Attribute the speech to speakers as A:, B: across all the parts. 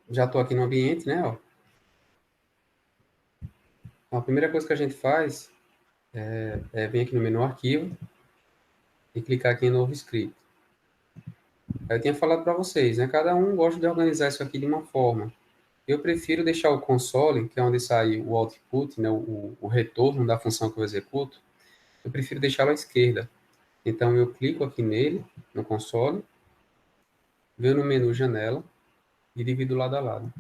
A: já estou aqui no ambiente, né? Ó. Então, a primeira coisa que a gente faz é vir aqui no menu Arquivo e clicar aqui em Novo Script. Eu tinha falado para vocês, né? Cada um gosta de organizar isso aqui de uma forma. Eu prefiro deixar o console, que é onde sai o output, né? O retorno da função que eu executo, eu prefiro deixá-lo à esquerda. Então, eu clico aqui nele, no console, venho no menu Janela e divido lado a lado.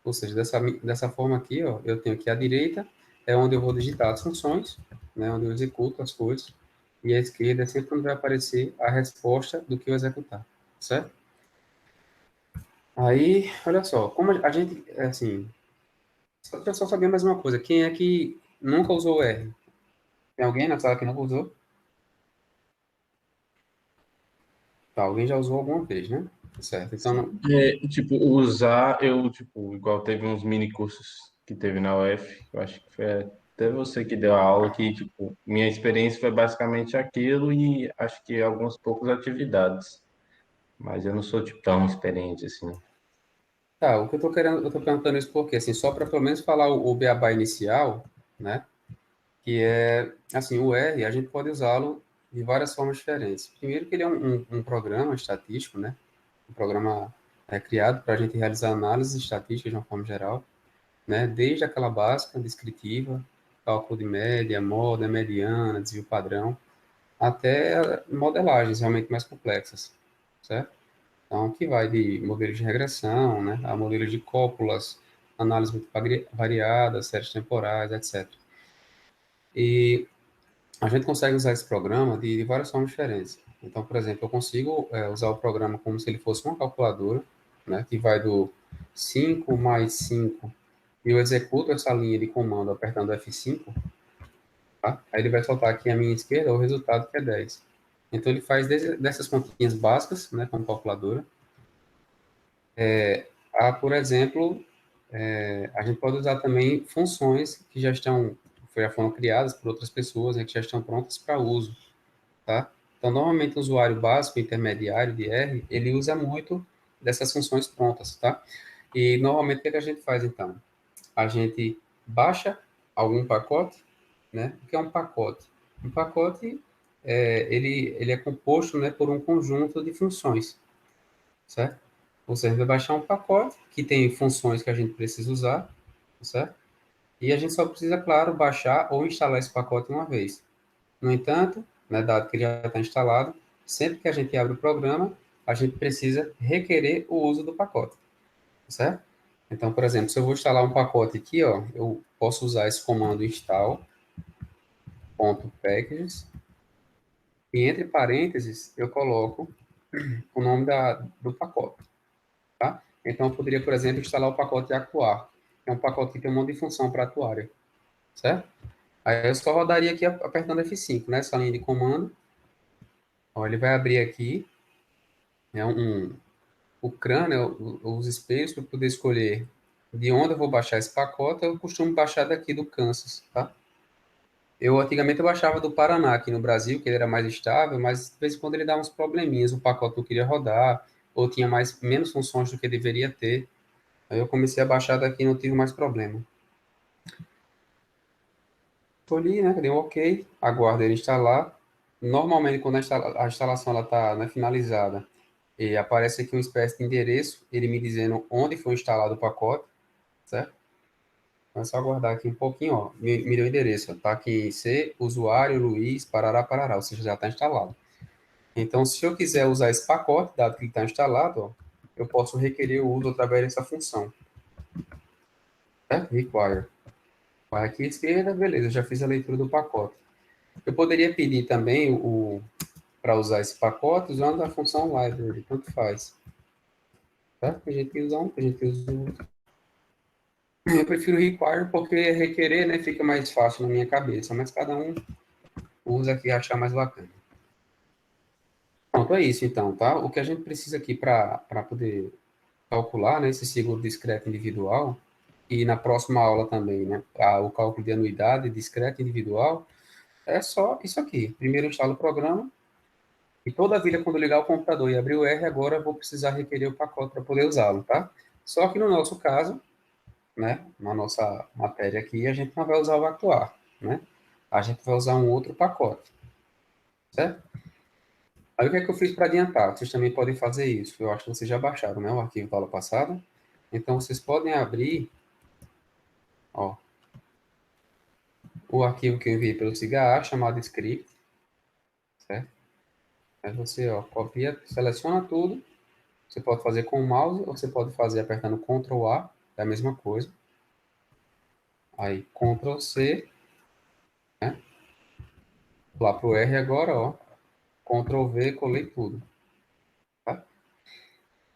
A: Ou seja, dessa forma aqui, ó, eu tenho aqui à direita, é onde eu vou digitar as funções, né, onde eu executo as coisas, e à esquerda é sempre onde vai aparecer a resposta do que eu executar, certo? Aí, olha só, como a gente, assim, deixa eu só saber mais uma coisa, quem é que nunca usou o R? Tem alguém na sala que nunca usou? Tá, alguém já usou alguma vez, né? Certo, então,
B: Tipo, usar, eu, tipo, igual teve uns mini cursos que teve na UF, eu acho que foi até você que deu a aula, que, tipo, minha experiência foi basicamente aquilo e acho que algumas poucas atividades, mas eu não sou, tipo, tão experiente assim.
A: tá, o que eu tô querendo, eu tô perguntando isso porque, assim, só para pelo menos falar o beabá inicial, né? Que é, assim, o R, a gente pode usá-lo de várias formas diferentes. Primeiro que ele é um programa estatístico, né? Um programa criado para a gente realizar análises estatísticas de uma forma geral, né? Desde aquela básica, descritiva, cálculo de média, moda, mediana, desvio padrão, até modelagens realmente mais complexas, certo? Então, que vai de modelos de regressão, né? A modelos de cópulas, análise variada, séries temporais, etc. E a gente consegue usar esse programa de várias formas diferentes. Então, por exemplo, eu consigo usar o programa como se ele fosse uma calculadora, né, que vai do 5 mais 5, e eu executo essa linha de comando apertando F5, tá? Aí ele vai soltar aqui à minha esquerda o resultado que é 10. Então, ele faz dessas continhas básicas, né, como calculadora, por exemplo, a gente pode usar também funções que já foram criadas por outras pessoas, né, que já estão prontas para uso, tá? Então, normalmente, o usuário básico, intermediário de R, ele usa muito dessas funções prontas, tá? E, normalmente, o que a gente faz, então? A gente baixa algum pacote, né? O que é um pacote? Um pacote, ele é composto, né, por um conjunto de funções, certo? Ou seja, a gente vai baixar um pacote que tem funções que a gente precisa usar, certo? E a gente só precisa, claro, baixar ou instalar esse pacote uma vez. No entanto, né, dado que ele já está instalado, sempre que a gente abre o programa, a gente precisa requerer o uso do pacote, certo? Então, por exemplo, se eu vou instalar um pacote aqui, ó, eu posso usar esse comando install.packages e entre parênteses eu coloco o nome do pacote, tá? Então, eu poderia, por exemplo, instalar o pacote Actuar, que é um pacote que tem um monte de função para atuária, certo? Aí eu só rodaria aqui apertando F5, né, essa linha de comando. Ó, ele vai abrir aqui, né, o CRAN, né, os espelhos, para poder escolher de onde eu vou baixar esse pacote. Eu costumo baixar daqui do Kansas, tá? Antigamente eu baixava do Paraná, aqui no Brasil, que ele era mais estável, mas de vez em quando ele dava uns probleminhas, o pacote não queria rodar, ou tinha menos funções do que deveria ter. Aí eu comecei a baixar daqui e não tive mais problema. Escolhi, né, dei um OK, aguardo ele instalar. Normalmente, quando a instalação está, né, finalizada, e aparece aqui uma espécie de endereço, ele me dizendo onde foi instalado o pacote, certo? Então é só aguardar aqui um pouquinho, ó. Me deu o endereço, tá aqui C, usuário, Luiz, parará, parará, ou seja, já está instalado. Então, se eu quiser usar esse pacote, dado que ele está instalado, ó, eu posso requerer o uso através dessa função, certo? Require. Vai aqui à esquerda, beleza, já fiz a leitura do pacote. Eu poderia pedir também para usar esse pacote usando a função library, tanto faz. Tá? A gente usa um, a gente usa o outro. Eu prefiro require porque requerer, né, fica mais fácil na minha cabeça, mas cada um usa o que achar mais bacana. Pronto, é isso então, tá? O que a gente precisa aqui para poder calcular, né, esse seguro discreto individual, e na próxima aula também, né, o cálculo de anuidade discreto individual, é só isso aqui. Primeiro eu instalo o programa, e toda vida quando eu ligar o computador e abrir o R, agora eu vou precisar requerer o pacote para poder usá-lo, tá? Só que no nosso caso, né, na nossa matéria aqui, a gente não vai usar o Actuar, né? A gente vai usar um outro pacote, certo? Aí o que é que eu fiz para adiantar? Vocês também podem fazer isso. Eu acho que vocês já baixaram, né, o arquivo da aula passada. Então, vocês podem abrir, ó, o arquivo que eu enviei pelo Cigarra, chamado script, certo? Aí você, ó, copia, seleciona tudo. Você pode fazer com o mouse ou você pode fazer apertando Ctrl A, é a mesma coisa. Aí, Ctrl C, né? Lá pro R agora, ó. Ctrl V, colei tudo, tá?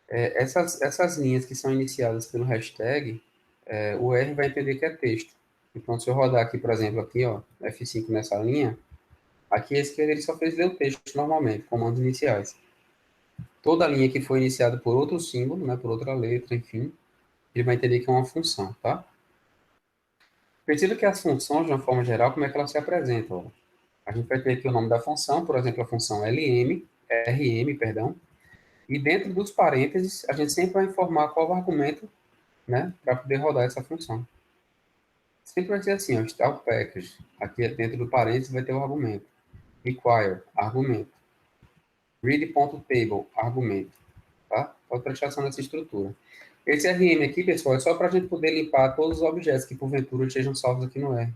A: Essas linhas que são iniciadas pelo hashtag, o R vai entender que é texto. Então, se eu rodar aqui, por exemplo, aqui, ó, F5 nessa linha, aqui à esquerda ele só fez ler o texto normalmente, comandos iniciais. Toda linha que foi iniciada por outro símbolo, né, por outra letra, enfim, ele vai entender que é uma função, tá? Perceba que as funções, de uma forma geral, como é que elas se apresentam? A gente vai ter aqui o nome da função, por exemplo, a função RM, perdão, e dentro dos parênteses, a gente sempre vai informar qual o argumento, né, para poder rodar essa função. Sempre vai ser assim, ó, style package, aqui dentro do parênteses vai ter o argumento. Require, argumento. Read.table, argumento. Tá? Pode prestar atenção nessa estrutura. Esse RM aqui, pessoal, é só para a gente poder limpar todos os objetos que porventura estejam salvos aqui no R.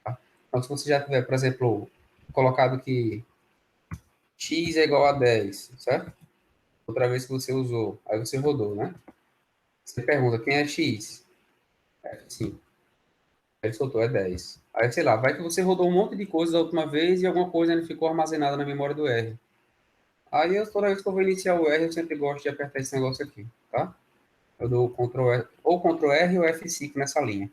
A: Tá? Então, se você já tiver, por exemplo, colocado que x é igual a 10, certo? Outra vez que você usou, aí você rodou, né? Você pergunta, quem é x? F5. Aí ele soltou, é 10. Aí, sei lá, vai que você rodou um monte de coisa da última vez e alguma coisa ainda ficou armazenada na memória do R. Aí, toda vez que eu vou iniciar o R, eu sempre gosto de apertar esse negócio aqui, tá? Eu dou Ctrl R, ou Ctrl R ou F5 nessa linha.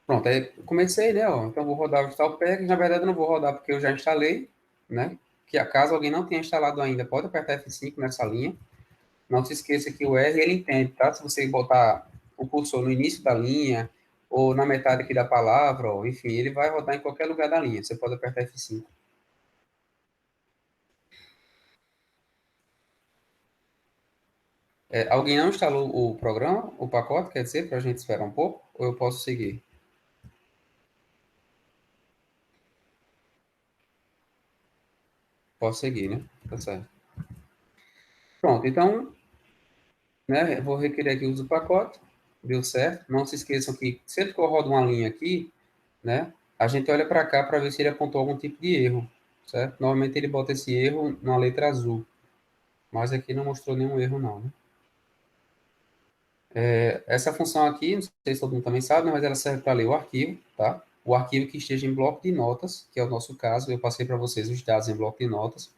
A: Pronto, aí comecei, né? Ó, então vou rodar o install package. Na verdade, eu não vou rodar porque eu já instalei, né? Que acaso alguém não tenha instalado ainda, pode apertar F5 nessa linha. Não se esqueça que o R ele entende, tá? Se você botar o cursor no início da linha ou na metade aqui da palavra, ó, enfim, ele vai rodar em qualquer lugar da linha. Você pode apertar F5. Alguém não instalou o programa, o pacote, quer dizer, para a gente esperar um pouco? Ou eu posso seguir? Posso seguir, né? Tá certo. Pronto, então, né, eu vou requerer aqui o uso do pacote. Deu certo. Não se esqueçam que sempre que eu rodo uma linha aqui, né, a gente olha para cá para ver se ele apontou algum tipo de erro, certo? Normalmente ele bota esse erro na letra azul, mas aqui não mostrou nenhum erro não, né? Essa função aqui, não sei se todo mundo também sabe, né, mas ela serve para ler o arquivo, tá? O arquivo que esteja em bloco de notas, que é o nosso caso, eu passei para vocês os dados em bloco de notas.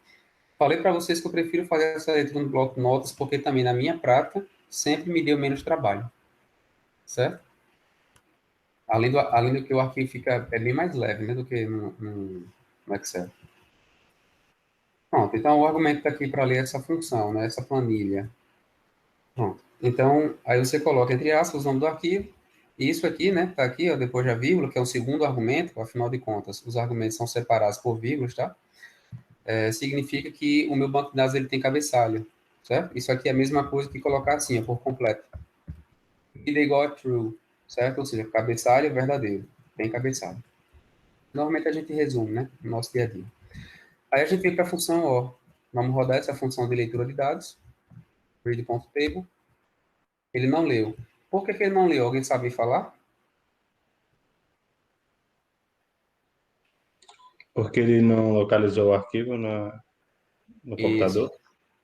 A: Falei para vocês que eu prefiro fazer essa leitura no bloco de notas, porque também na minha prática sempre me deu menos trabalho, certo? Além do que o arquivo fica bem mais leve, né, do que no Excel. Pronto, então o argumento está aqui para ler essa função, né, essa planilha. Pronto. Então, aí você coloca entre aspas o nome do arquivo, e isso aqui, né, está aqui, ó, depois da vírgula, que é o segundo argumento, afinal de contas, os argumentos são separados por vírgulas, tá? Significa que o meu banco de dados ele tem cabeçalho, certo? Isso aqui é a mesma coisa que colocar assim, ó, por completo. Ida igual a true, certo? Ou seja, cabeçalho é verdadeiro, tem cabeçalho. Normalmente a gente resume, né, no nosso dia a dia. Aí a gente vem para a função O. Vamos rodar essa função de leitura de dados, read.table. Ele não leu. Por que ele não leu? Alguém sabe falar?
B: Porque ele não localizou o arquivo no
A: Isso,
B: computador.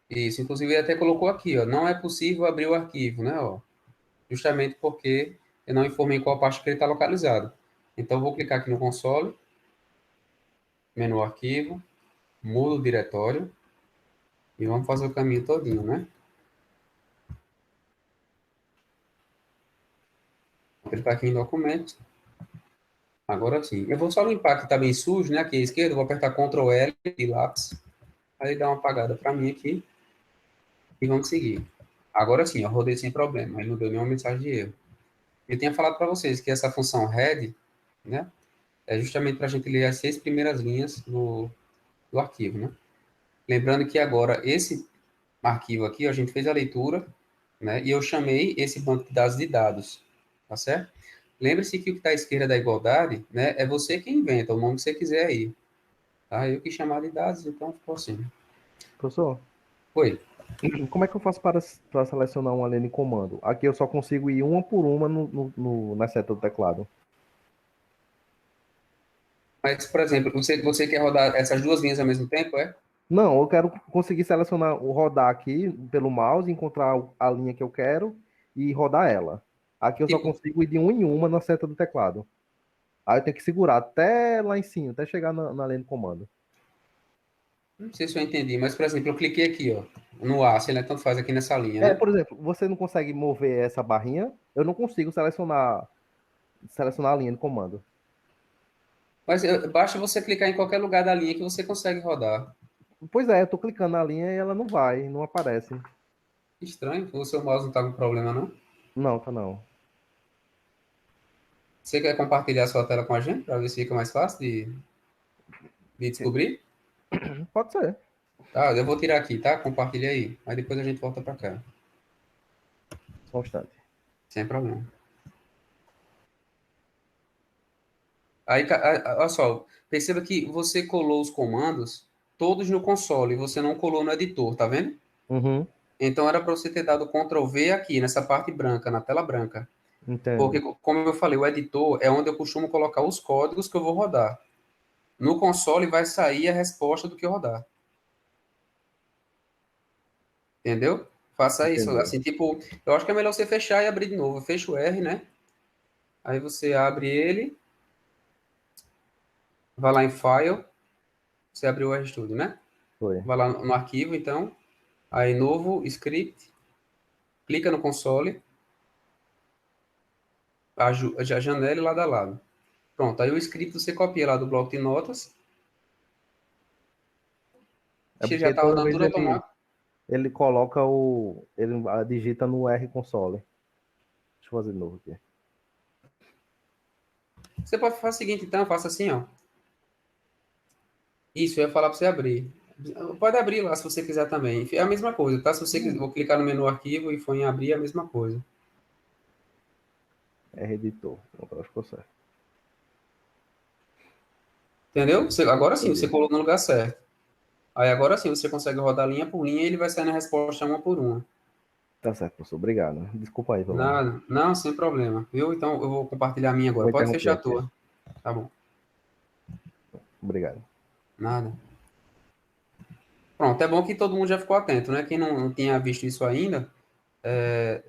A: isso. Inclusive, ele até colocou aqui, ó, não é possível abrir o arquivo, né, ó, justamente porque eu não informei em qual parte que ele está localizado. Então, eu vou clicar aqui no console, menu arquivo, mudo o diretório, e vamos fazer o caminho todinho, né? Vou clicar aqui em documentos. Agora sim. Eu vou só limpar que está bem sujo, né? Aqui à esquerda, eu vou apertar Ctrl L e lápis. Aí dá uma apagada para mim aqui e vamos seguir. Agora sim, eu rodei sem problema. Ele não deu nenhuma mensagem de erro. Eu tinha falado para vocês que essa função head, né? É justamente para a gente ler as 6 primeiras linhas do arquivo, né? Lembrando que agora arquivo aqui, a gente fez a leitura, né? E eu chamei esse banco de dados, tá certo? Lembre-se que o que está à esquerda da igualdade, né, é você que inventa, o nome que você quiser aí, tá? Eu quis chamar de dados, então ficou assim.
C: Professor,
A: Foi.
C: como é que eu faço para selecionar uma linha de comando? Aqui eu só consigo ir uma por uma na seta do teclado.
A: Mas, por exemplo, você quer rodar essas duas linhas ao mesmo tempo, é?
C: Não, eu quero conseguir selecionar, rodar aqui pelo mouse, encontrar a linha que eu quero e rodar ela. Aqui eu só
A: Tipo,
C: consigo ir de uma em uma na seta do teclado. Aí eu tenho que segurar até lá em cima, até chegar na linha de comando.
A: não sei se eu entendi, mas, por exemplo, eu cliquei aqui, ó, no A, se ele tanto faz aqui nessa linha,
C: É,
A: né?
C: por exemplo, você não consegue mover essa barrinha, eu não consigo selecionar a linha de comando.
A: Mas basta você clicar em qualquer lugar da linha que você consegue rodar.
C: Pois é, eu tô clicando na linha e ela não vai, não aparece.
A: Estranho, o seu mouse não tá com problema, não?
C: Não, tá não.
A: Você quer compartilhar sua tela com a gente, para ver se fica mais fácil de descobrir?
C: Pode ser.
A: Tá, eu vou tirar aqui, tá? Compartilha aí. Aí depois a gente volta para cá.
C: Só um instante.
A: Sem problema. Aí, olha só, perceba que você colou os comandos todos no console, e você não colou no editor, tá vendo?
C: Uhum,
A: Então era para você ter dado Ctrl V aqui, nessa parte branca, na tela branca. Porque,
C: entendo.
A: como eu falei, o editor é onde eu costumo colocar os códigos que eu vou rodar. No console vai sair a resposta do que eu rodar. Entendeu? Faça isso.
C: Entendi.
A: Assim, tipo, eu acho que é melhor você fechar e abrir de novo. Fecha o R, né? Aí você abre ele, vai lá em File, você abriu o RStudio, né?
C: Foi.
A: Vai lá no arquivo, então. Aí, novo, script, clica no console, a janela e lado a lado. Pronto, aí o script você copia lá do bloco de notas,
C: É
A: que já
C: porque
A: está
C: toda
A: rodando
C: vez
A: tudo automático.
C: ele coloca digita no R console. Deixa eu fazer de novo aqui.
A: Você pode fazer o seguinte, então, faça assim, ó. Isso, eu ia falar para você abrir. Pode abrir lá se você quiser também. É a mesma coisa, tá? Se você quiser, vou clicar no menu arquivo e for em abrir, é a mesma coisa.
C: R editor. Pronto, acho que ficou certo.
A: Entendeu? Agora sim, você
C: Entendi.
A: colocou no lugar certo. Aí agora sim você consegue rodar linha por linha e ele vai sair na resposta uma por uma.
C: Tá certo, professor. Obrigado. Desculpa aí pela.
A: Nada, não, sem problema. Viu? Então eu vou compartilhar a minha
C: Vou
A: agora. Pode
C: interromper
A: fechar a
C: aqui.
A: tua. Tá bom.
C: Obrigado.
A: Nada. Pronto, é bom que todo mundo já ficou atento, né? Quem não tinha visto isso ainda,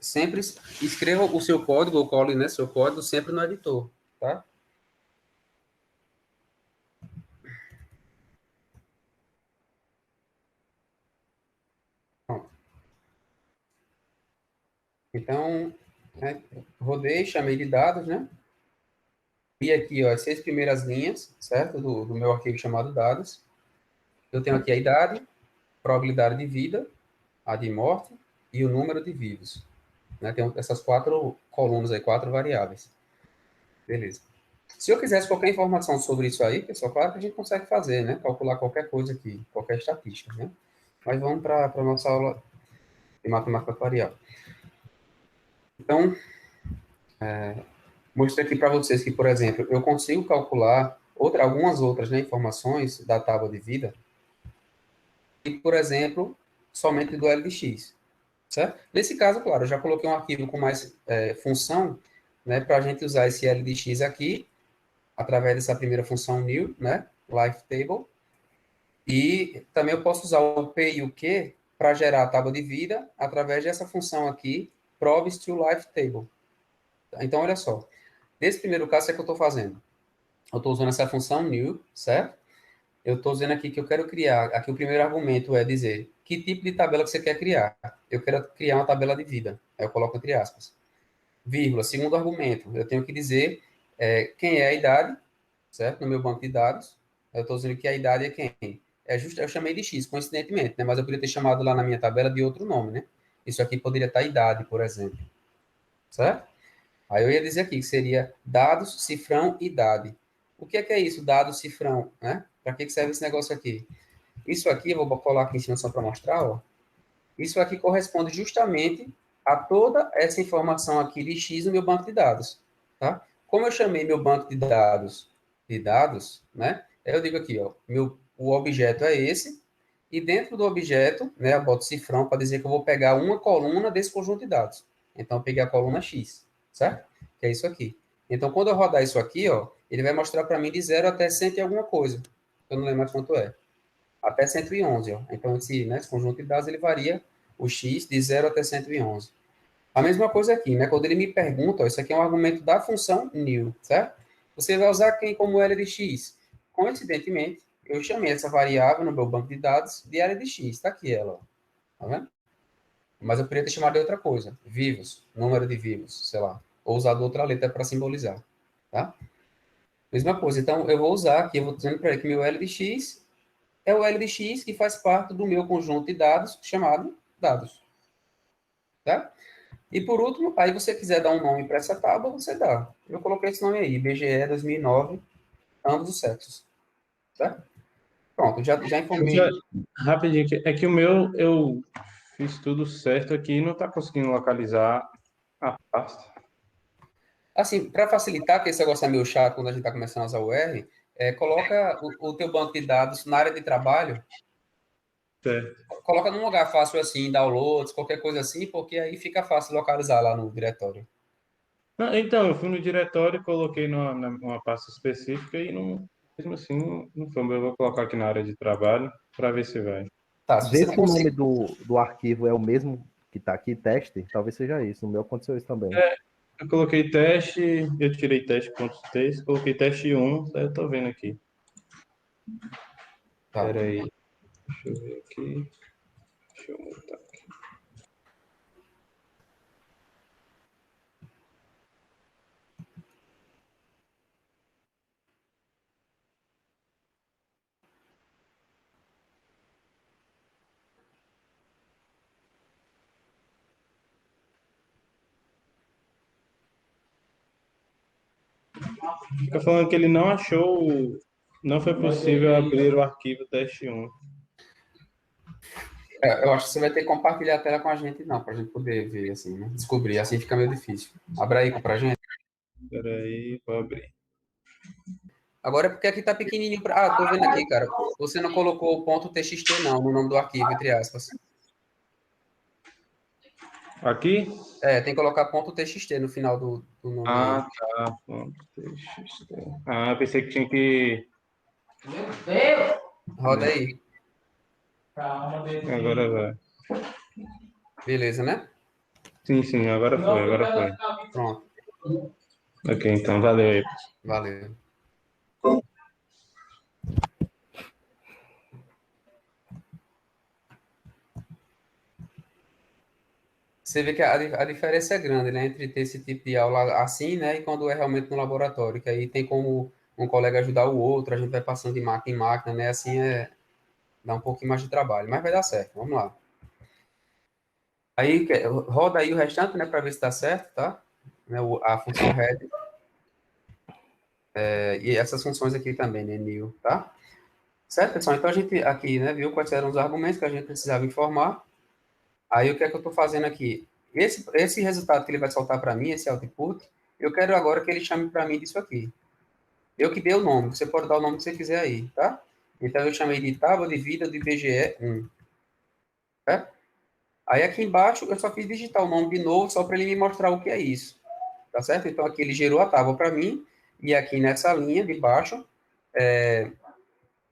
A: sempre escreva o seu código, ou cole, né, seu código sempre no editor, tá? Pronto. Então, né, rodei, chamei de dados, né? E aqui, ó, as 6 primeiras linhas, certo? Do meu arquivo chamado dados. Eu tenho aqui a idade, probabilidade de vida, a de morte e o número de vivos. Né? Tem essas 4 colunas aí, 4 variáveis. Beleza. Se eu quisesse qualquer informação sobre isso aí, pessoal, claro que a gente consegue fazer, né? Calcular qualquer coisa aqui, qualquer estatística, né? Mas vamos para a nossa aula de matemática atuarial. Então, mostrei aqui para vocês que, por exemplo, eu consigo calcular algumas outras, né, informações da tábua de vida, e, por exemplo, somente do L de x. Certo? Nesse caso, claro, eu já coloquei um arquivo com mais função, né, para a gente usar esse L de x aqui, através dessa primeira função new, né, life table, e também eu posso usar o P e o Q para gerar a tábua de vida através dessa função aqui, proves to life table. Então, olha só, nesse primeiro caso, o que é que eu estou fazendo? Eu estou usando essa função new, certo? Eu estou dizendo aqui que eu quero criar, aqui o primeiro argumento é dizer que tipo de tabela que você quer criar. Eu quero criar uma tabela de vida. Aí eu coloco entre aspas. Vírgula, segundo argumento, eu tenho que dizer quem é a idade, certo? No meu banco de dados. Eu estou dizendo que a idade é quem? Eu chamei de X, coincidentemente, né? Mas eu poderia ter chamado lá na minha tabela de outro nome, né? Isso aqui poderia estar idade, por exemplo. Certo? Aí eu ia dizer aqui que seria dados, cifrão, idade. O que é isso, dados, cifrão, né? Para que serve esse negócio aqui? Isso aqui, eu vou colar aqui em cima só para mostrar, ó. Isso aqui corresponde justamente a toda essa informação aqui de X no meu banco de dados, tá? Como eu chamei meu banco de dados, né? Eu digo aqui, ó, o objeto é esse, e dentro do objeto, né, eu boto cifrão para dizer que eu vou pegar uma coluna desse conjunto de dados. Então, eu peguei a coluna X, certo? Que é isso aqui. Então, quando eu rodar isso aqui, ó, ele vai mostrar para mim de 0 até 100 e alguma coisa. Eu não lembro mais quanto é. Até 111, ó. Então, esse conjunto de dados, ele varia o X de 0 até 111. A mesma coisa aqui, né? Quando ele me pergunta, ó, isso aqui é um argumento da função new, certo? Você vai usar quem como L de X? Coincidentemente, eu chamei essa variável no meu banco de dados de L de X. Está aqui ela, ó. Tá vendo? Mas eu poderia ter chamado de outra coisa. Vivos, número de vivos, sei lá. Ou usado outra letra para simbolizar, tá? Mesma coisa. Então, eu vou usar aqui, eu vou dizendo para ele que meu L de X é o L de X que faz parte do meu conjunto de dados chamado dados, tá? E por último, aí você quiser dar um nome para essa tábua, você dá. Eu coloquei esse nome aí, IBGE 2009, ambos os sexos, certo? Pronto, já informei.
B: Rapidinho, é que o meu eu fiz tudo certo aqui e não está conseguindo localizar a pasta.
A: Assim, para facilitar, que esse negócio é meio chato quando a gente está começando a usar o R, coloca o teu banco de dados na área de trabalho,
B: Certo.
A: coloca num lugar fácil assim, downloads, qualquer coisa assim, porque aí fica fácil localizar lá no diretório.
B: Não, então, eu fui no diretório e coloquei numa pasta específica e não, mesmo assim não foi. Eu vou colocar aqui na área de trabalho para ver se vai.
A: Tá, se
C: Vê
A: você não
C: se o nome
A: conseguir.
C: do arquivo é o mesmo que está aqui, teste. Talvez seja isso. No meu aconteceu isso também.
B: Eu coloquei teste, eu tirei teste.txt, coloquei teste 1, daí eu tô vendo aqui.
A: Tá.
B: Espera aí, deixa eu ver aqui. Deixa eu montar. Fica falando que ele não achou, não foi possível abrir o arquivo teste 1.
A: Eu acho que você vai ter que compartilhar a tela com a gente, não, para a gente poder ver, assim, né? Descobrir, assim fica meio difícil. Abra aí pra gente.
B: Espera aí, vou abrir.
A: Agora é porque aqui tá pequenininho pra... Ah, tô vendo aqui, cara. Você não colocou o ponto .txt, não, no nome do arquivo, entre aspas.
B: Aqui?
A: Tem que colocar ponto .txt no final do nome aí.
B: Ah, tá. Ponto txt. Ah, pensei que tinha que.
A: Roda aí.
B: Agora vai.
A: Beleza, né?
B: Sim, sim, agora foi, agora foi.
A: Pronto.
B: Ok, então, valeu aí.
A: Valeu. Você vê que a diferença é grande, né? Entre ter esse tipo de aula assim, né? E quando é realmente no laboratório, que aí tem como um colega ajudar o outro, a gente vai passando de máquina em máquina, né? Assim dá um pouquinho mais de trabalho, mas vai dar certo. Vamos lá. Aí, roda aí o restante, né? Para ver se dá certo, tá? Né, a função head. E essas funções aqui também, né? New, tá? Certo, pessoal? Então, a gente aqui, né? Viu quais eram os argumentos que a gente precisava informar. Aí, o que é que eu estou fazendo aqui? Esse resultado que ele vai soltar para mim, esse output, eu quero agora que ele chame para mim disso aqui. Eu que dei o nome, você pode dar o nome que você quiser aí, tá? Então, eu chamei de tábua de vida do IBGE 1. Certo? Aí, aqui embaixo, eu só fiz digitar o nome de novo, só para ele me mostrar o que é isso. Tá certo? Então, aqui ele gerou a tábua para mim, e aqui nessa linha de baixo,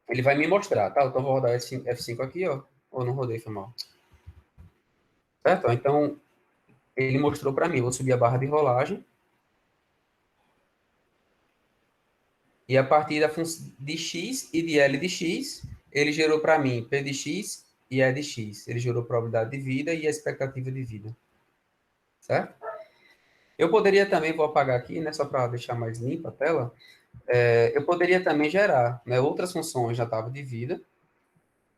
A: ele vai me mostrar, tá? Então, eu vou rodar F5 aqui, ó. Ou não rodei, foi mal. Certo? Então, ele mostrou para mim. Vou subir a barra de rolagem. E a partir da função de x e de L de x, ele gerou para mim P de x e E de x. Ele gerou a probabilidade de vida e a expectativa de vida. Certo? Eu poderia também, vou apagar aqui, né, só para deixar mais limpa a tela, eu poderia também gerar, né, outras funções na tábua de vida,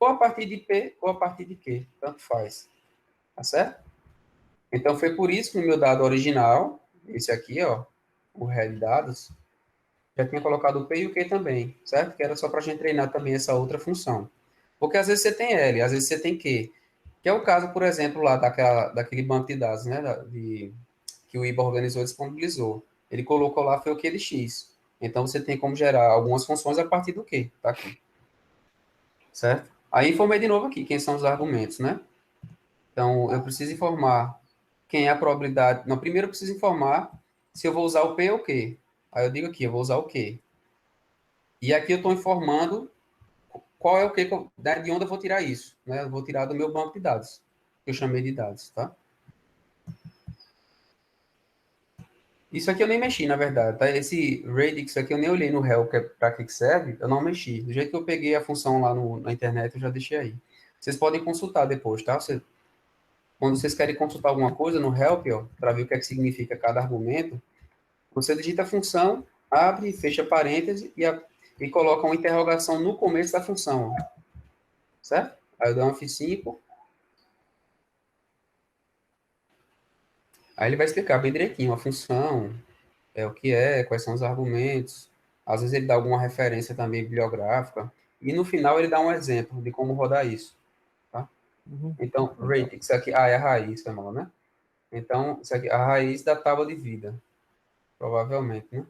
A: ou a partir de P ou a partir de Q, tanto faz. Tá certo? Então, foi por isso que no meu dado original, esse aqui, ó, o head dados, já tinha colocado o P e o Q também, certo? Que era só para a gente treinar também essa outra função. Porque às vezes você tem L, às vezes você tem Q. Que é o caso, por exemplo, lá daquele banco de dados, né, que o IBA organizou e disponibilizou. Ele colocou lá foi o Q de X. Então, você tem como gerar algumas funções a partir do Q, tá aqui. Certo? Aí, informei de novo aqui quem são os argumentos, né? Então, eu preciso informar quem é a probabilidade. Não, primeiro eu preciso informar se eu vou usar o P ou o Q. Aí eu digo aqui, eu vou usar o Q. E aqui eu estou informando qual é o Q, de onde eu vou tirar isso. Né? Eu vou tirar do meu banco de dados, que eu chamei de dados, tá? Isso aqui eu nem mexi, na verdade, tá? Esse radix aqui eu nem olhei no help para que serve, eu não mexi. Do jeito que eu peguei a função lá na internet, eu já deixei aí. Vocês podem consultar depois, tá? Quando vocês querem consultar alguma coisa no help, ó, para ver o que é que significa cada argumento, você digita a função, abre, fecha parênteses e coloca uma interrogação no começo da função, ó, certo? Aí eu dou um F5, aí ele vai explicar bem direitinho a função, o que é, quais são os argumentos. Às vezes ele dá alguma referência também bibliográfica. E no final ele dá um exemplo de como rodar isso. Tá? Então,
C: Legal.
A: radix aqui, é a raiz, tá mal, né? Então, isso aqui, a raiz da tábua de vida, provavelmente, né?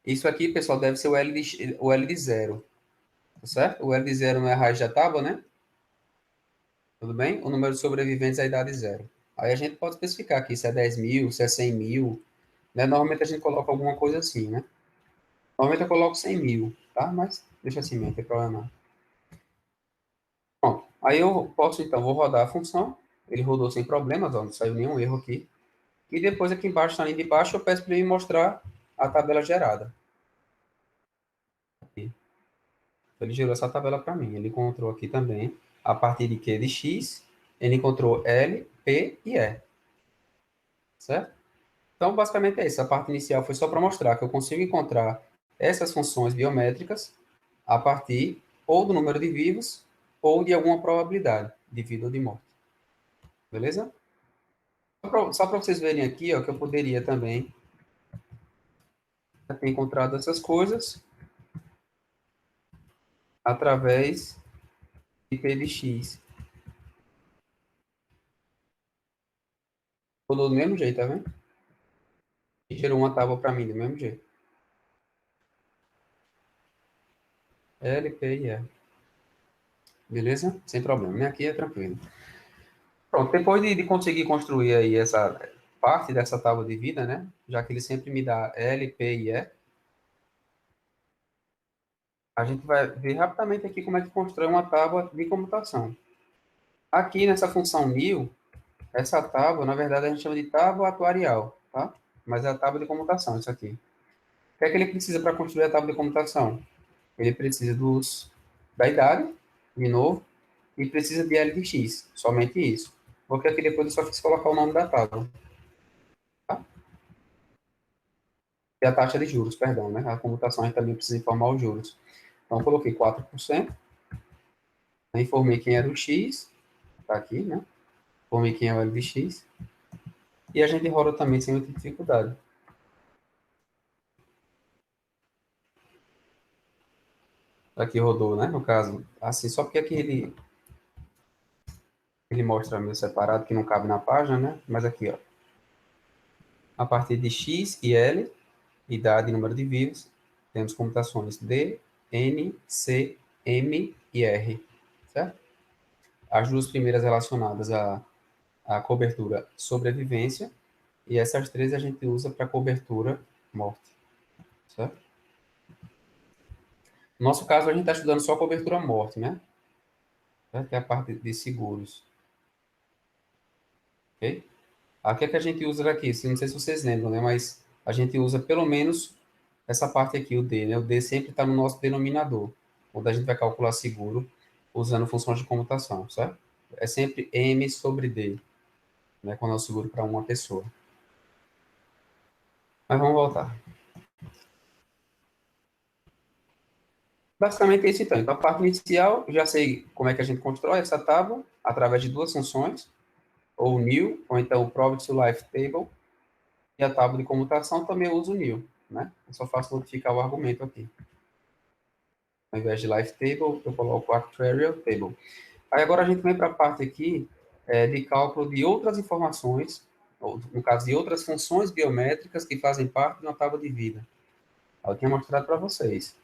A: Isso aqui, pessoal, deve ser o L de zero, tá certo? O L de zero não é a raiz da tábua, né? Tudo bem? O número de sobreviventes é a idade zero. Aí a gente pode especificar aqui se é 10 mil, se é 100 mil, né? Normalmente a gente coloca alguma coisa assim, né? Normalmente eu coloco 100 mil, tá? Mas deixa assim mesmo, não tem problema não. Pronto. Aí eu posso, então, vou rodar a função. Ele rodou sem problemas, ó, não saiu nenhum erro aqui. E depois aqui embaixo, na linha de baixo, eu peço para ele me mostrar a tabela gerada. Aqui. Ele gerou essa tabela para mim. Ele encontrou aqui também, a partir de Q de X, ele encontrou L, P e E. Certo? Então, basicamente é isso. A parte inicial foi só para mostrar que eu consigo encontrar essas funções biométricas a partir ou do número de vivos ou de alguma probabilidade de vida ou de morte. Beleza? Só para vocês verem aqui, ó, que eu poderia também ter encontrado essas coisas através de P de X. Rodou do mesmo jeito, tá vendo? E gerou uma tábua para mim do mesmo jeito. L, P e E. Beleza? Sem problema. Né? Aqui é tranquilo. Pronto, depois de conseguir construir aí essa parte dessa tábua de vida, né? Já que ele sempre me dá L, P e E, a gente vai ver rapidamente aqui como é que constrói uma tábua de comutação. Aqui nessa função mil, essa tábua, na verdade, a gente chama de tábua atuarial, tá? Mas é a tábua de comutação, isso aqui. O que é que ele precisa para construir a tábua de comutação? Ele precisa da idade, de novo, e precisa de L de X, somente isso. Porque aqui depois eu só fiz colocar o nome da tábua. Tá? E a taxa de juros, perdão, né? A comutação a gente também precisa informar os juros. Então, eu coloquei 4%, informei quem era o X, tá aqui, né? Informei quem é o L de X, e a gente roda também sem muita dificuldade. Aqui rodou, né? No caso, assim, só porque aqui ele mostra meio separado, que não cabe na página, né? Mas aqui, ó. A partir de X e L, idade e número de vivos, temos comutações D, N, C, M e R, certo? As duas primeiras relacionadas à cobertura sobrevivência, e essas três a gente usa para cobertura morte, certo? No nosso caso, a gente está estudando só cobertura morte, né? Que é a parte de seguros. Ok? Aqui é que a gente usa aqui, não sei se vocês lembram, né? Mas a gente usa pelo menos essa parte aqui, o D, né? O D sempre está no nosso denominador, quando a gente vai calcular seguro usando funções de comutação, certo? É sempre M sobre D, né? Quando é o seguro para uma pessoa. Mas vamos voltar. Basicamente é isso então. Então, a parte inicial, já sei como é que a gente constrói essa tábua, através de duas funções, ou new, ou então o Probability to Life Table, e a tábua de comutação também eu uso o new, né? Eu só faço notificar o argumento aqui. Ao invés de Life Table, eu coloco Actuarial Table. Aí agora a gente vem para a parte aqui de cálculo de outras informações, ou, no caso de outras funções biométricas que fazem parte de uma tábua de vida. Eu tinha mostrado para vocês.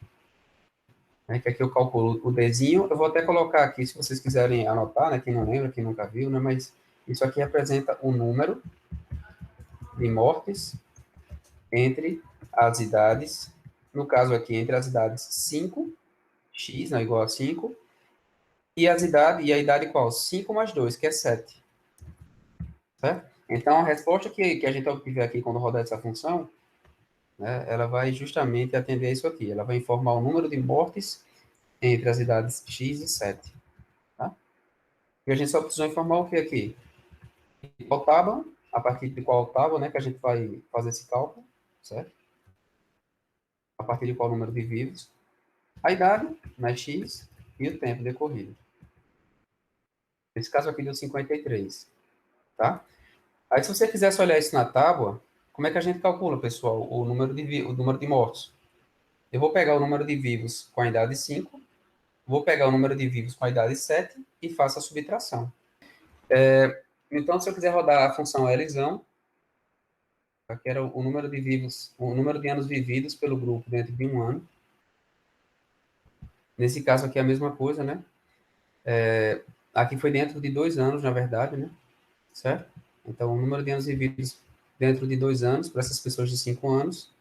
A: Que aqui eu calculo o Dzinho, eu vou até colocar aqui, se vocês quiserem anotar, né, quem não lembra, quem nunca viu, né, mas isso aqui representa o número de mortes entre as idades, no caso aqui, entre as idades 5, x, né, igual a 5, e a idade qual? 5 mais 2, que é 7. Certo? Então, a resposta que a gente obtiver aqui quando rodar essa função, né, ela vai justamente atender isso aqui. Ela vai informar o número de mortes entre as idades x e 7. Tá? E a gente só precisa informar o que aqui? Qual tábua, a partir de qual tábua, né, que a gente vai fazer esse cálculo, certo? A partir de qual número de vivos, a idade, né, x, e o tempo decorrido. Nesse caso aqui deu 53, tá? Aí, se você quisesse olhar isso na tábua, como é que a gente calcula, pessoal, o número de mortos? Eu vou pegar o número de vivos com a idade 5, vou pegar o número de vivos com a idade 7 e faço a subtração. Então, se eu quiser rodar a função Lzão, que era o número de vivos, o número de anos vividos pelo grupo dentro de um ano. Nesse caso aqui é a mesma coisa, né? Aqui foi dentro de 2 anos, na verdade, né? Certo? Então, o número de anos vividos dentro de 2 anos, para essas pessoas de 5 anos,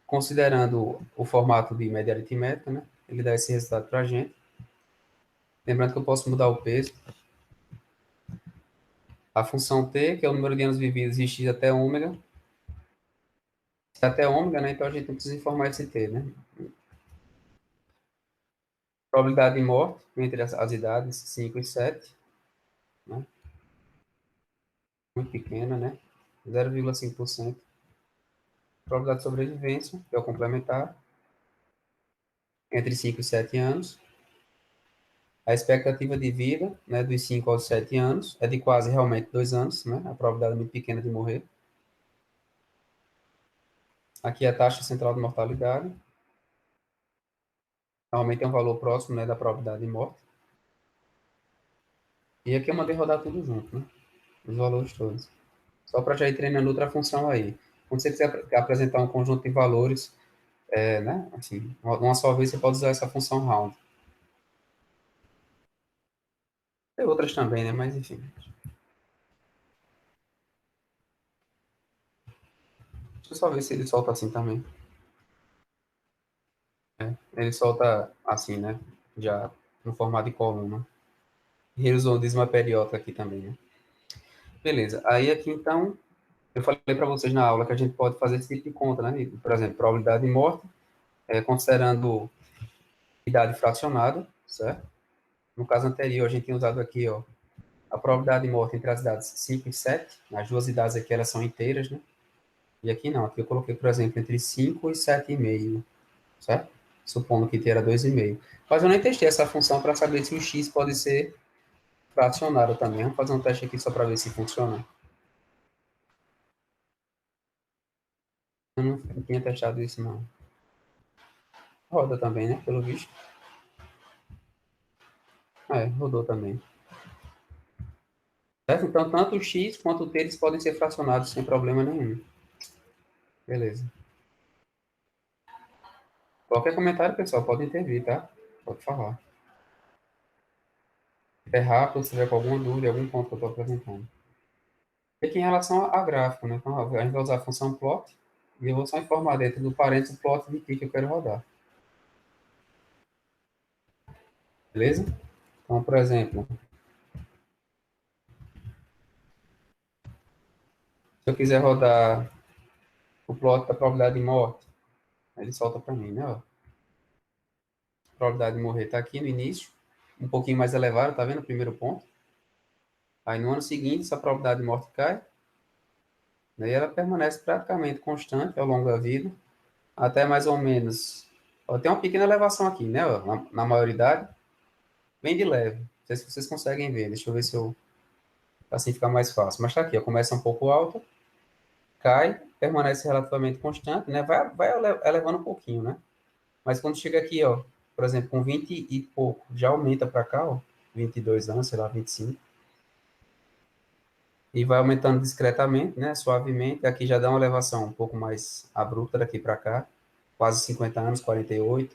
A: considerando o formato de média aritmética, né? Ele dá esse resultado para a gente. Lembrando que eu posso mudar o peso. A função t, que é o número de anos vividos, de x até ômega. Até ômega, né? Então, a gente não precisa informar esse t, né? Probabilidade de morte entre as idades 5 e 7, né? Muito pequena, né? 0,5%. Probabilidade de sobrevivência, que é o complementar, entre 5 e 7 anos. A expectativa de vida, né, dos 5 aos 7 anos, é de quase realmente 2 anos, né? A probabilidade é muito pequena de morrer. Aqui é a taxa central de mortalidade. Normalmente é um valor próximo, né, da probabilidade de morte. E aqui eu mandei rodar tudo junto, né? Os valores todos. Só para já ir treinando outra função aí. Quando você quiser apresentar um conjunto de valores, né? Assim, uma só vez você pode usar essa função round. Tem outras também, né? Mas enfim. Deixa eu só ver se ele solta assim também. Ele solta assim, né? Já no formato de coluna. E ele usou o dízima periódica aqui também, né? Beleza. Aí aqui então, eu falei para vocês na aula que a gente pode fazer esse tipo de conta, né? Por exemplo, probabilidade de morte, considerando idade fracionada, certo? No caso anterior, a gente tinha usado aqui, ó, a probabilidade de morte entre as idades 5 e 7. As duas idades aqui, elas são inteiras, né? E aqui não. Aqui eu coloquei, por exemplo, entre 5 e 7,5, certo? Supondo que t era 2,5. Mas eu nem testei essa função para saber se o x pode ser fracionário também. Vamos fazer um teste aqui só para ver se funciona. Eu não tinha testado isso, não. Roda também, né? Pelo visto. Rodou também. Certo? Então, tanto o x quanto o t, eles podem ser fracionados sem problema nenhum. Beleza. Qualquer comentário, pessoal, pode intervir, tá? Pode falar. Se é rápido, se tiver com alguma dúvida, algum ponto que eu estou apresentando. E aqui em relação a gráfico, né? Então, a gente vai usar a função plot, e eu vou só informar dentro do parênteses o plot de que eu quero rodar. Beleza? Então, por exemplo, se eu quiser rodar o plot da probabilidade de morte, ele solta para mim, né? Ó. A probabilidade de morrer está aqui no início, um pouquinho mais elevada, tá vendo o primeiro ponto? Aí no ano seguinte, essa probabilidade de morte cai, né, e ela permanece praticamente constante ao longo da vida, até mais ou menos. Ó, tem uma pequena elevação aqui, né? Ó, na maioridade, bem de leve. Não sei se vocês conseguem ver, deixa eu ver se eu. Assim fica mais fácil. Mas tá aqui, ó, começa um pouco alta, cai, permanece relativamente constante, né? Vai elevando um pouquinho, né? Mas quando chega aqui, ó, por exemplo, com 20 e pouco, já aumenta para cá, ó, 22 anos, sei lá, 25, e vai aumentando discretamente, né, suavemente. Aqui já dá uma elevação um pouco mais abrupta daqui para cá, quase 50 anos, 48.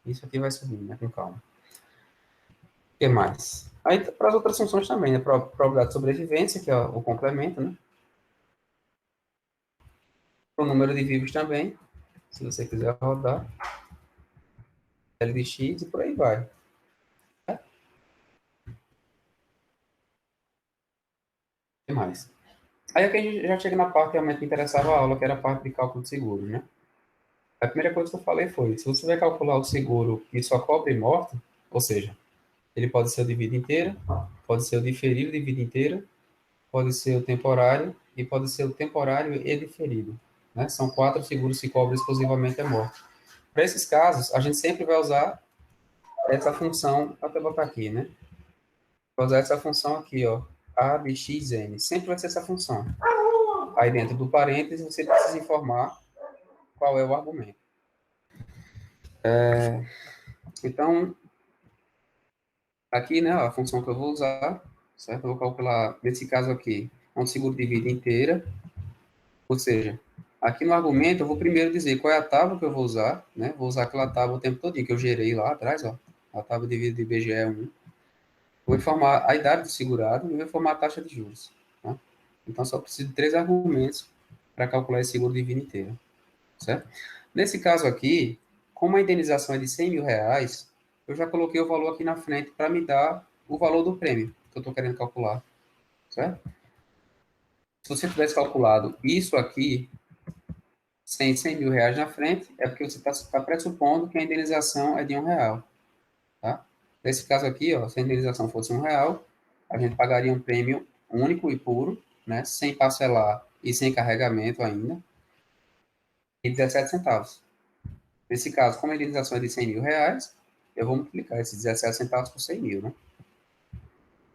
A: Isso aqui vai subindo, né, com calma. O que mais? Aí, para as outras funções também, né, probabilidade de sobrevivência, que é o complemento, né, o número de vivos também, se você quiser rodar, L de X e por aí vai. O que mais? Aí aqui a gente já chega na parte realmente que interessava a aula, que era a parte de cálculo de seguro, né? A primeira coisa que eu falei foi, se você vai calcular o seguro que só cobre morte, ou seja, ele pode ser o de vida inteira, pode ser o diferido de vida inteira, pode ser o temporário e pode ser o temporário e diferido, né? São 4 seguros que cobrem exclusivamente a morte. Para esses casos, a gente sempre vai usar essa função, até botar aqui, né? Vai usar essa função aqui, ó, A de xn. Sempre vai ser essa função. Aí dentro do parênteses, você precisa informar qual é o argumento. Então, aqui, né, a função que eu vou usar, certo? Eu vou calcular, nesse caso aqui, um seguro de vida inteira, ou seja, aqui no argumento eu vou primeiro dizer qual é a tábua que eu vou usar, né? Vou usar aquela tábua o tempo todo que eu gerei lá atrás, ó, a tábua de vida de IBGE 1. Vou informar a idade do segurado e vou informar a taxa de juros, tá? Então, só preciso de 3 argumentos para calcular esse seguro de vida inteira, certo? Nesse caso aqui, como a indenização é de 100 mil reais, eu já coloquei o valor aqui na frente para me dar o valor do prêmio que eu estou querendo calcular, certo? Se você tivesse calculado isso aqui, 100 mil reais na frente, é porque você está pressupondo que a indenização é de R$ 1, tá? Nesse caso aqui, ó, se a indenização fosse R$ 1, a gente pagaria um prêmio único e puro, né, sem parcelar e sem carregamento ainda, e 17 centavos. Nesse caso, como a indenização é de 100 mil reais, eu vou multiplicar esses 17 centavos por 100 mil, né?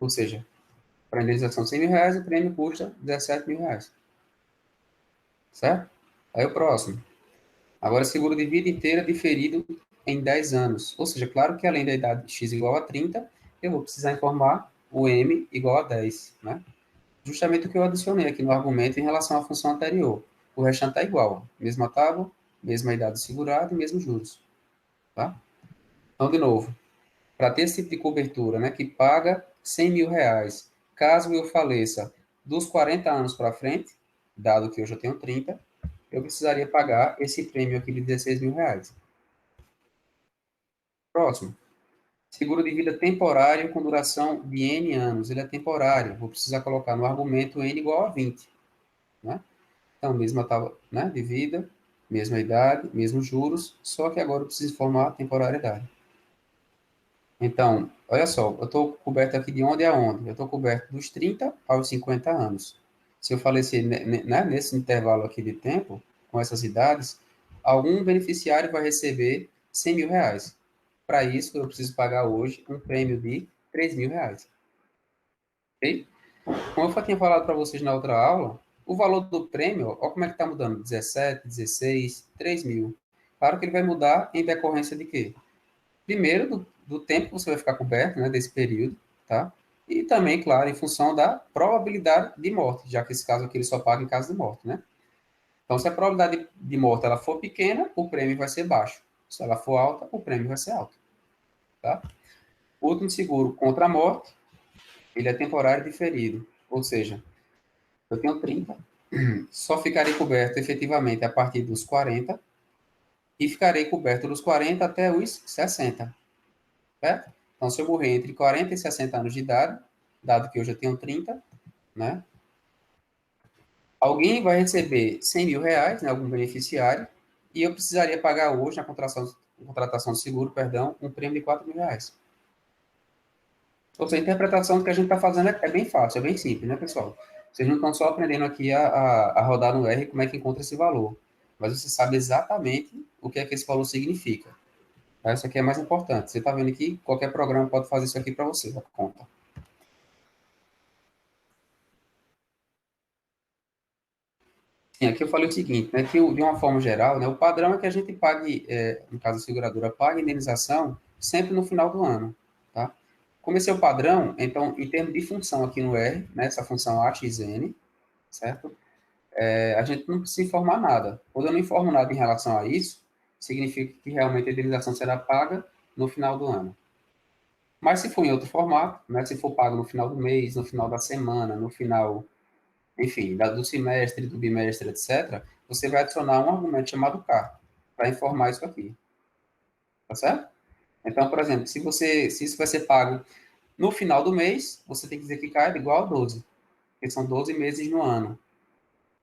A: Ou seja, para a indenização de 100 mil reais, o prêmio custa 17 mil reais. Certo? Aí o próximo. Agora, seguro de vida inteira diferido em 10 anos. Ou seja, claro que além da idade X igual a 30, eu vou precisar informar o M igual a 10, né? Justamente o que eu adicionei aqui no argumento em relação à função anterior. O restante está igual. Mesma tábua, mesma idade do segurado e mesmos juros. Tá? Então, de novo, para ter esse tipo de cobertura, né, que paga 100 mil reais, caso eu faleça dos 40 anos para frente, dado que eu já tenho 30, eu precisaria pagar esse prêmio aqui de 16 mil reais. Próximo. Seguro de vida temporário com duração de N anos. Ele é temporário. Vou precisar colocar no argumento N igual a 20. Né? Então, mesma tábua, né, de vida, mesma idade, mesmos juros, só que agora eu preciso informar a temporariedade. Então, olha só, eu estou coberto aqui de onde a onde? Eu estou coberto dos 30 aos 50 anos. Se eu falecer né, nesse intervalo aqui de tempo, com essas idades, algum beneficiário vai receber 100 mil reais. Para isso, eu preciso pagar hoje um prêmio de 3 mil reais. Ok? Como eu já tinha falado para vocês na outra aula, o valor do prêmio, olha como é que está mudando, 17, 16, 3 mil. Claro que ele vai mudar em decorrência de quê? Primeiro, do tempo que você vai ficar coberto, né, desse período, tá? E também, claro, em função da probabilidade de morte, já que esse caso aqui ele só paga em caso de morte, né? Então, se a probabilidade de morte ela for pequena, o prêmio vai ser baixo. Se ela for alta, o prêmio vai ser alto, tá? O último seguro contra a morte, ele é temporário diferido, ou seja, eu tenho 30, só ficarei coberto efetivamente a partir dos 40 e ficarei coberto dos 40 até os 60. Certo? Então, se eu morrer entre 40 e 60 anos de idade, dado que eu já tenho 30, né? Alguém vai receber 100 mil reais, né, algum beneficiário, e eu precisaria pagar hoje, na contratação de seguro, perdão, um prêmio de 4 mil reais. Ou seja, a interpretação que a gente está fazendo é bem fácil, é bem simples, né, pessoal? Vocês não estão só aprendendo aqui a rodar no R como é que encontra esse valor, mas você sabe exatamente o que é que esse valor significa. Tá? Isso aqui é mais importante. Você está vendo aqui, qualquer programa pode fazer isso aqui para você, a conta. aqui eu falei o seguinte, né, que de uma forma geral, né, o padrão é que a gente pague, no caso a seguradora, pague a indenização sempre no final do ano, tá? Como esse é o padrão, então, em termos de função aqui no R, né, essa função AXN, certo? A gente não precisa informar nada. Quando eu não informo nada em relação a isso, significa que realmente a indenização será paga no final do ano. Mas se for em outro formato, né, se for pago no final do mês, no final da semana, no final, enfim, do semestre, do bimestre, etc., você vai adicionar um argumento chamado K para informar isso aqui. Tá certo? Então, por exemplo, se isso vai ser pago no final do mês, você tem que dizer que K é igual a 12, porque são 12 meses no ano.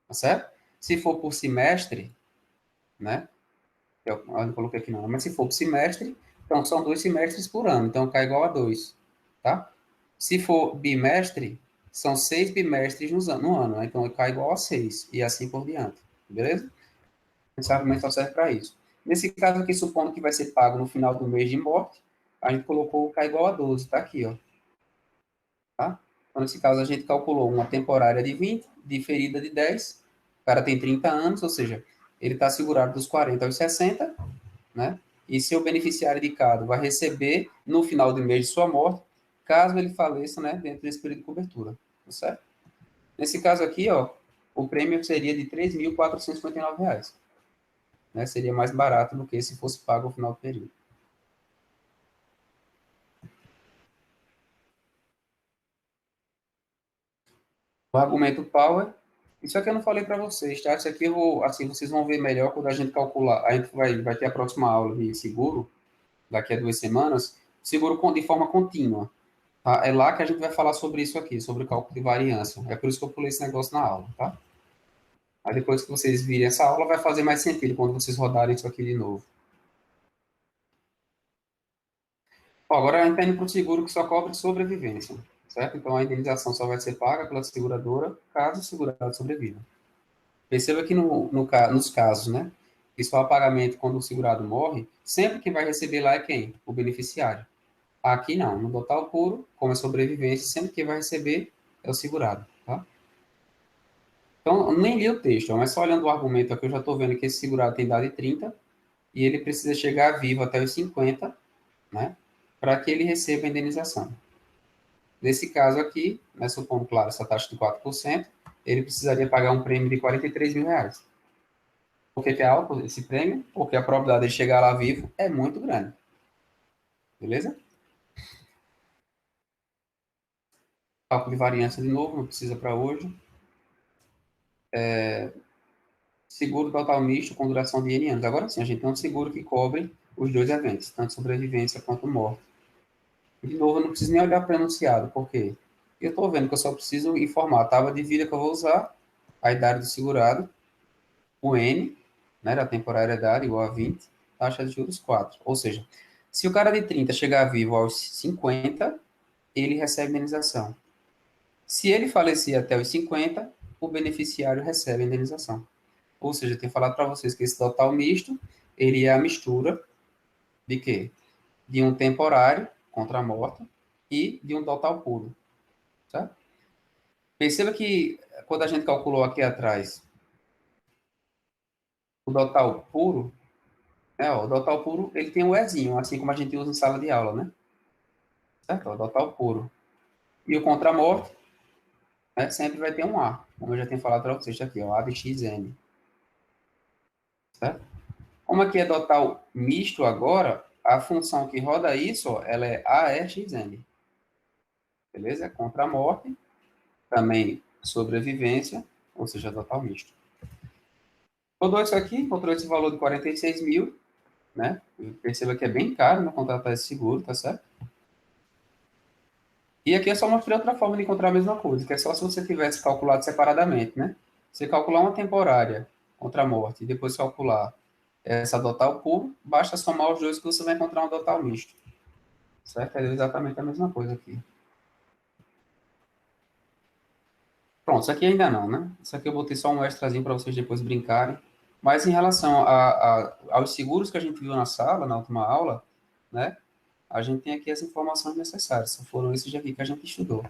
A: Tá certo? Se for por semestre, né? Eu não coloquei aqui não, mas se for por semestre, então são 2 semestres por ano, então K é igual a 2, tá? Se for bimestre, são 6 bimestres no ano, né? Então K é igual a 6, e assim por diante, beleza? Esse argumento só serve para isso. Nesse caso aqui, supondo que vai ser pago no final do mês de morte, a gente colocou o K igual a 12, tá aqui, ó. Tá? Então, nesse caso, a gente calculou uma temporária de 20, diferida de 10, o cara tem 30 anos, ou seja, ele está segurado dos 40 aos 60, né? E seu beneficiário indicado vai receber no final do mês de sua morte, caso ele faleça, né, dentro desse período de cobertura, tá certo? Nesse caso aqui, ó, o prêmio seria de R$ 3.459, né? Seria mais barato do que se fosse pago ao final do período. O argumento power, isso aqui eu não falei para vocês, tá? Isso aqui eu vou, assim, vocês vão ver melhor quando a gente calcular. A gente vai ter a próxima aula de seguro, daqui a 2 semanas, seguro de forma contínua. Tá? É lá que a gente vai falar sobre isso aqui, sobre o cálculo de variância. É por isso que eu pulei esse negócio na aula, tá? Aí depois que vocês virem essa aula, vai fazer mais sentido quando vocês rodarem isso aqui de novo. Bom, agora a gente está indo para o seguro que só cobre sobrevivência, certo? Então a indenização só vai ser paga pela seguradora caso o segurado sobreviva. Perceba que nos casos, né, que só há pagamento quando o segurado morre, sempre quem vai receber lá é quem? O beneficiário. Aqui não, no total puro, como é sobrevivência, sempre quem vai receber é o segurado, tá? Então, nem li o texto, mas só olhando o argumento aqui, eu já estou vendo que esse segurado tem idade 30 e ele precisa chegar vivo até os 50, né, para que ele receba a indenização. Nesse caso aqui, né, supondo, claro, essa taxa de 4%, ele precisaria pagar um prêmio de R$ 43.000. Por que é alto esse prêmio? Porque a probabilidade de chegar lá vivo é muito grande. Beleza? Cálculo de variância de novo, não precisa para hoje. Seguro total misto com duração de N anos. Agora sim, a gente tem um seguro que cobre os dois eventos, tanto sobrevivência quanto morte. De novo, eu não preciso nem olhar para o enunciado, porque eu estou vendo que eu só preciso informar a tábua de vida que eu vou usar, a idade do segurado, o N, né, da temporariedade, igual a 20, taxa de juros 4. Ou seja, se o cara de 30 chegar vivo aos 50, ele recebe indenização. Se ele falecer até os 50, o beneficiário recebe a indenização. Ou seja, eu tenho falado para vocês que esse total misto, ele é a mistura de quê? De um temporário contra a morte e de um total puro. Certo? Perceba que quando a gente calculou aqui atrás o total puro, né, ó, o total puro ele tem um Ezinho, assim como a gente usa em sala de aula, né? Certo? O total puro. E o contra a morte, né, sempre vai ter um A, como eu já tenho falado para vocês aqui, ó, A de XN. Certo? Como aqui é total misto agora, a função que roda isso, ó, ela é AEXN. Beleza? Contra a morte, também sobrevivência, ou seja, total misto. Rodou isso aqui, encontrou esse valor de 46 mil, né? Perceba que é bem caro, né, contratar esse seguro, tá certo? E aqui é só mostrei outra forma de encontrar a mesma coisa, que é só se você tivesse calculado separadamente, né? Você calcular uma temporária contra a morte e depois calcular essa total puro, basta somar os dois que você vai encontrar um total misto. Certo? É exatamente a mesma coisa aqui. Pronto, isso aqui ainda não, né? Isso aqui eu botei só um extrazinho para vocês depois brincarem. Mas em relação aos seguros que a gente viu na sala, na última aula, né? A gente tem aqui as informações necessárias. Foram esses aqui que a gente estudou.